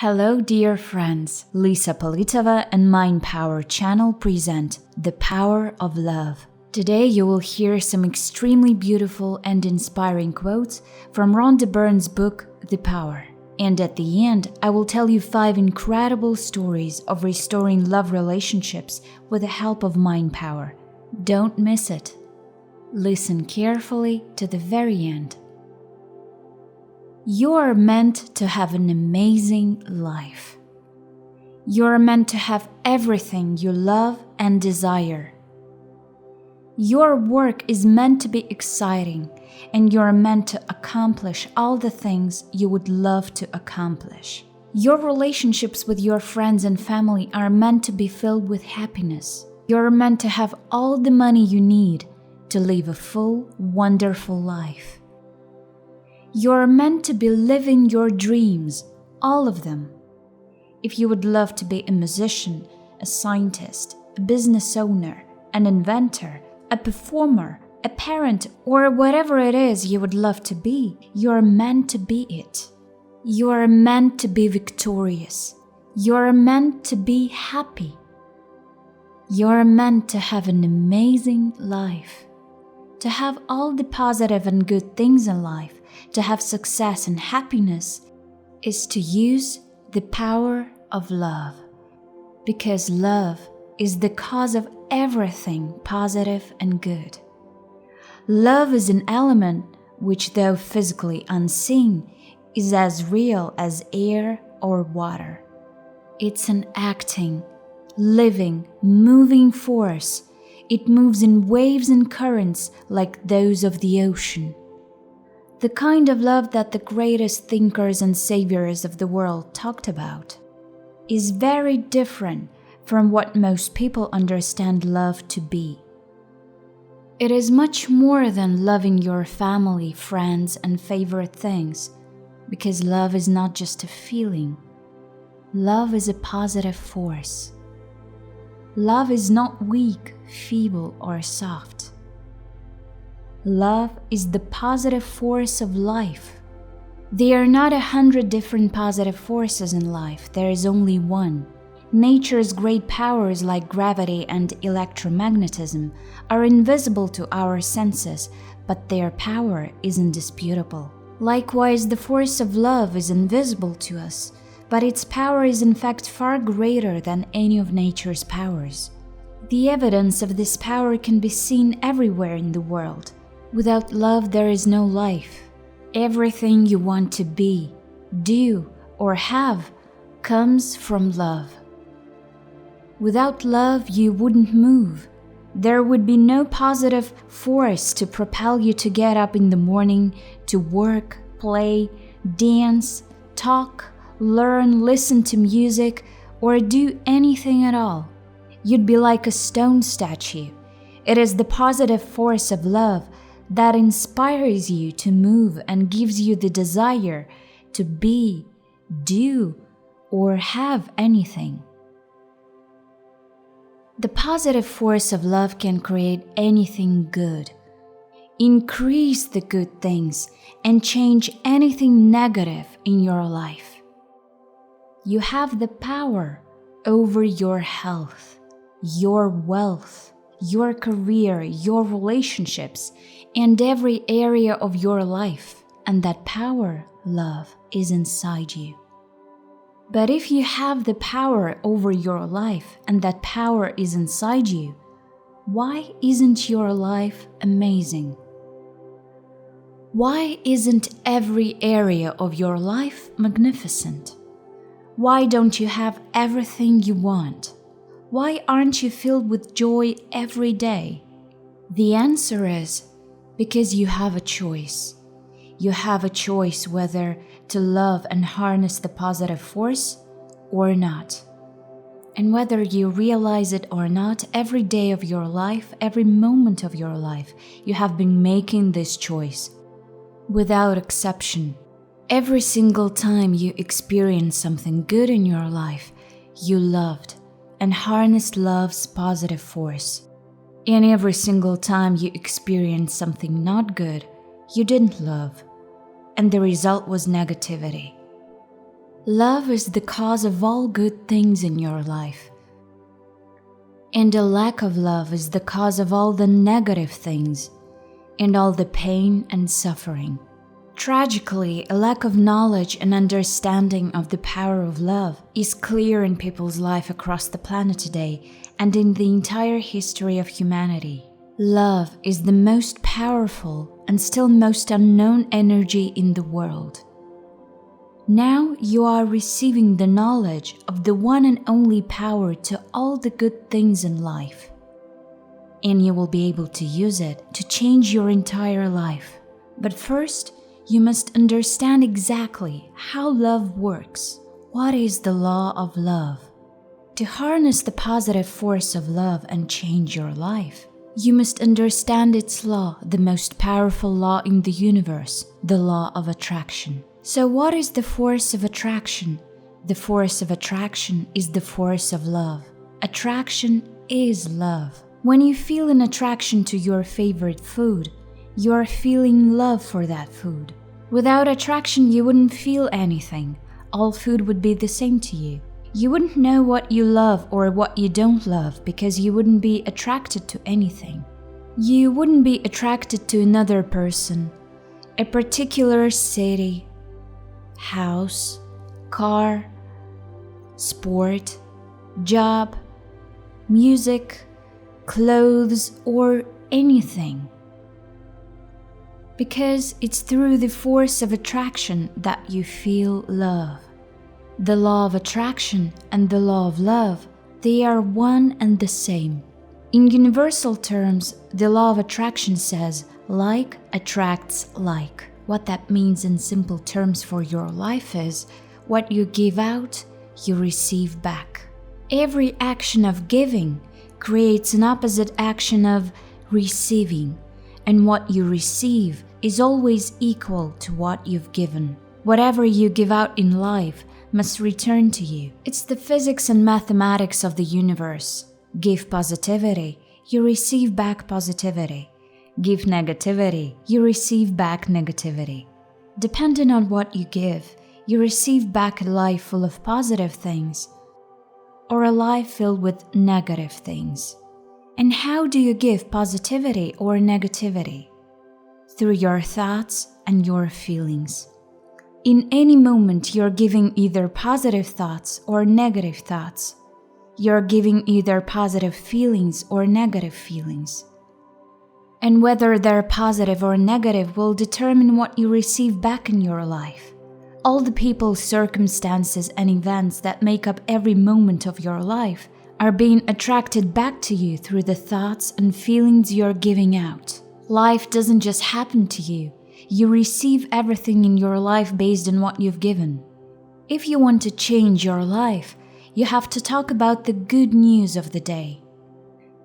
Hello dear friends, Lisa Politova and Mind Power channel present The Power of Love. Today you will hear some extremely beautiful and inspiring quotes from Rhonda Byrne's book The Power. And at the end, I will tell you 5 incredible stories of restoring love relationships with the help of Mind Power. Don't miss it. Listen carefully to the very end. You are meant to have an amazing life. You are meant to have everything you love and desire. Your work is meant to be exciting, and you are meant to accomplish all the things you would love to accomplish. Your relationships with your friends and family are meant to be filled with happiness. You are meant to have all the money you need to live a full, wonderful life. You're meant to be living your dreams, all of them. If you would love to be a musician, a scientist, a business owner, an inventor, a performer, a parent, or whatever it is you would love to be, you're meant to be it. You're meant to be victorious. You're meant to be happy. You're meant to have an amazing life. To have all the positive and good things in life, to have success and happiness, is to use the power of love. Because love is the cause of everything positive and good. Love is an element which, though physically unseen, is as real as air or water. It's an acting, living, moving force. It moves in waves and currents like those of the ocean. The kind of love that the greatest thinkers and saviors of the world talked about is very different from what most people understand love to be. It is much more than loving your family, friends, and favorite things, because love is not just a feeling. Love is a positive force. Love is not weak, feeble, or soft. Love is the positive force of life. There are not 100 different positive forces in life, there is only one. Nature's great powers like gravity and electromagnetism are invisible to our senses, but their power is indisputable. Likewise, the force of love is invisible to us, but its power is in fact far greater than any of nature's powers. The evidence of this power can be seen everywhere in the world. Without love, there is no life. Everything you want to be, do, or have comes from love. Without love, you wouldn't move. There would be no positive force to propel you to get up in the morning, to work, play, dance, talk, learn, listen to music, or do anything at all. You'd be like a stone statue. It is the positive force of love that inspires you to move and gives you the desire to be, do, or have anything. The positive force of love can create anything good, increase the good things, and change anything negative in your life. You have the power over your health, your wealth, your career, your relationships, and every area of your life, and that power, love, is inside you. But if you have the power over your life and that power is inside you, why isn't your life amazing? Why isn't every area of your life magnificent? Why don't you have everything you want? Why aren't you filled with joy every day? The answer is because you have a choice. You have a choice whether to love and harness the positive force or not. And whether you realize it or not, every day of your life, every moment of your life, you have been making this choice. Without exception, every single time you experience something good in your life, you loved and harnessed love's positive force. And every single time you experience something not good, you didn't love, and the result was negativity. Love is the cause of all good things in your life. And a lack of love is the cause of all the negative things and all the pain and suffering. Tragically, a lack of knowledge and understanding of the power of love is clear in people's life across the planet today and in the entire history of humanity. Love is the most powerful and still most unknown energy in the world. Now you are receiving the knowledge of the one and only power to all the good things in life. And you will be able to use it to change your entire life. But first, you must understand exactly how love works. What is the law of love? To harness the positive force of love and change your life, you must understand its law, the most powerful law in the universe, the law of attraction. So what is the force of attraction? The force of attraction is the force of love. Attraction is love. When you feel an attraction to your favorite food, you are feeling love for that food. Without attraction, you wouldn't feel anything. All food would be the same to you. You wouldn't know what you love or what you don't love because you wouldn't be attracted to anything. You wouldn't be attracted to another person, a particular city, house, car, sport, job, music, clothes, or anything. Because it's through the force of attraction that you feel love. The law of attraction and the law of love, they are one and the same. In universal terms, the law of attraction says, like attracts like. What that means in simple terms for your life is, what you give out, you receive back. Every action of giving creates an opposite action of receiving, and what you receive is always equal to what you've given. Whatever you give out in life must return to you. It's the physics and mathematics of the universe. Give positivity, you receive back positivity. Give negativity, you receive back negativity. Depending on what you give, you receive back a life full of positive things or a life filled with negative things. And how do you give positivity or negativity? Through your thoughts and your feelings. In any moment, you're giving either positive thoughts or negative thoughts. You're giving either positive feelings or negative feelings. And whether they're positive or negative will determine what you receive back in your life. All the people, circumstances, and events that make up every moment of your life are being attracted back to you through the thoughts and feelings you're giving out. Life doesn't just happen to you. You receive everything in your life based on what you've given. If you want to change your life, you have to talk about the good news of the day.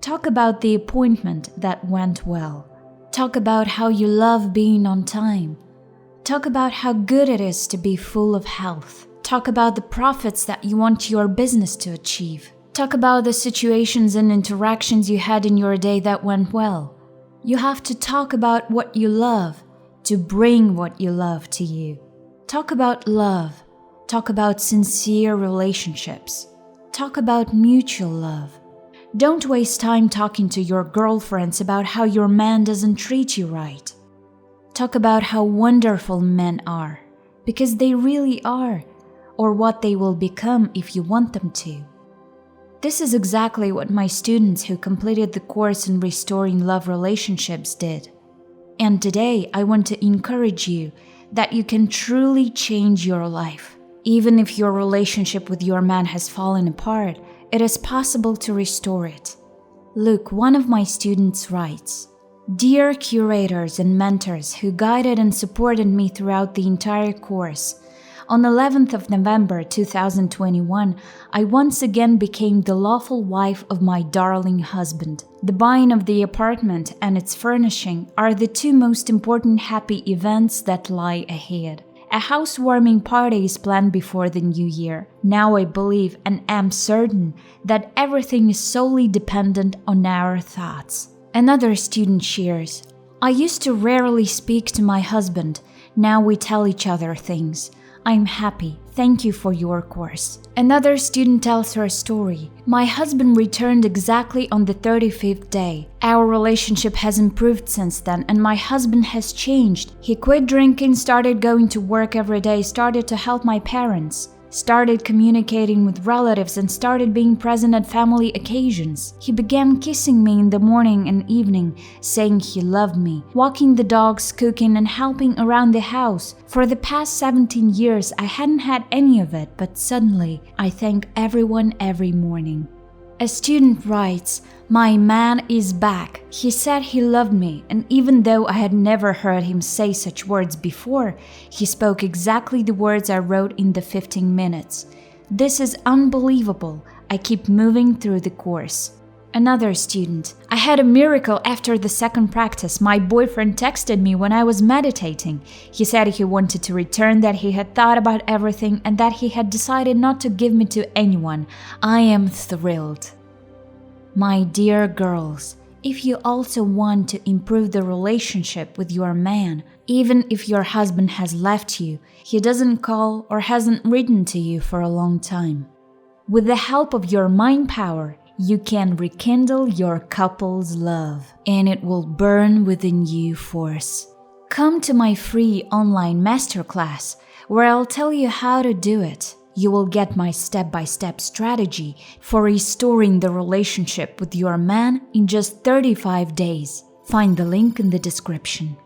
Talk about the appointment that went well. Talk about how you love being on time. Talk about how good it is to be full of health. Talk about the profits that you want your business to achieve. Talk about the situations and interactions you had in your day that went well. You have to talk about what you love to bring what you love to you. Talk about love. Talk about sincere relationships. Talk about mutual love. Don't waste time talking to your girlfriends about how your man doesn't treat you right. Talk about how wonderful men are, because they really are, or what they will become if you want them to. This is exactly what my students who completed the course in Restoring Love Relationships did. And today I want to encourage you that you can truly change your life. Even if your relationship with your man has fallen apart, it is possible to restore it. Look, one of my students writes, "Dear curators and mentors who guided and supported me throughout the entire course, on 11th of November 2021, I once again became the lawful wife of my darling husband. The buying of the apartment and its furnishing are the two most important happy events that lie ahead. A housewarming party is planned before the new year. Now I believe and am certain that everything is solely dependent on our thoughts." Another student shares, "I used to rarely speak to my husband. Now we tell each other things. I'm happy. Thank you for your course. Another student tells her story. My husband returned exactly on the 35th day. Our relationship has improved since then, and my husband has changed. He quit drinking, started going to work every day, started to help my parents, started communicating with relatives, and started being present at family occasions. He began kissing me in the morning and evening, saying he loved me, walking the dogs, cooking, and helping around the house. For the past 17 years, I hadn't had any of it, but suddenly, I thank everyone every morning. A student writes, "My man is back. He said he loved me, and even though I had never heard him say such words before, he spoke exactly the words I wrote in the 15 minutes. This is unbelievable. I keep moving through the course." Another student, "I had a miracle after the second practice. My boyfriend texted me when I was meditating. He said he wanted to return, that he had thought about everything, and that he had decided not to give me to anyone. I am thrilled." My dear girls, if you also want to improve the relationship with your man, even if your husband has left you, he doesn't call or hasn't written to you for a long time, with the help of your mind power, you can rekindle your couple's love, and it will burn within you force. Come to my free online masterclass, where I'll tell you how to do it. You will get my step-by-step strategy for restoring the relationship with your man in just 35 days. Find the link in the description.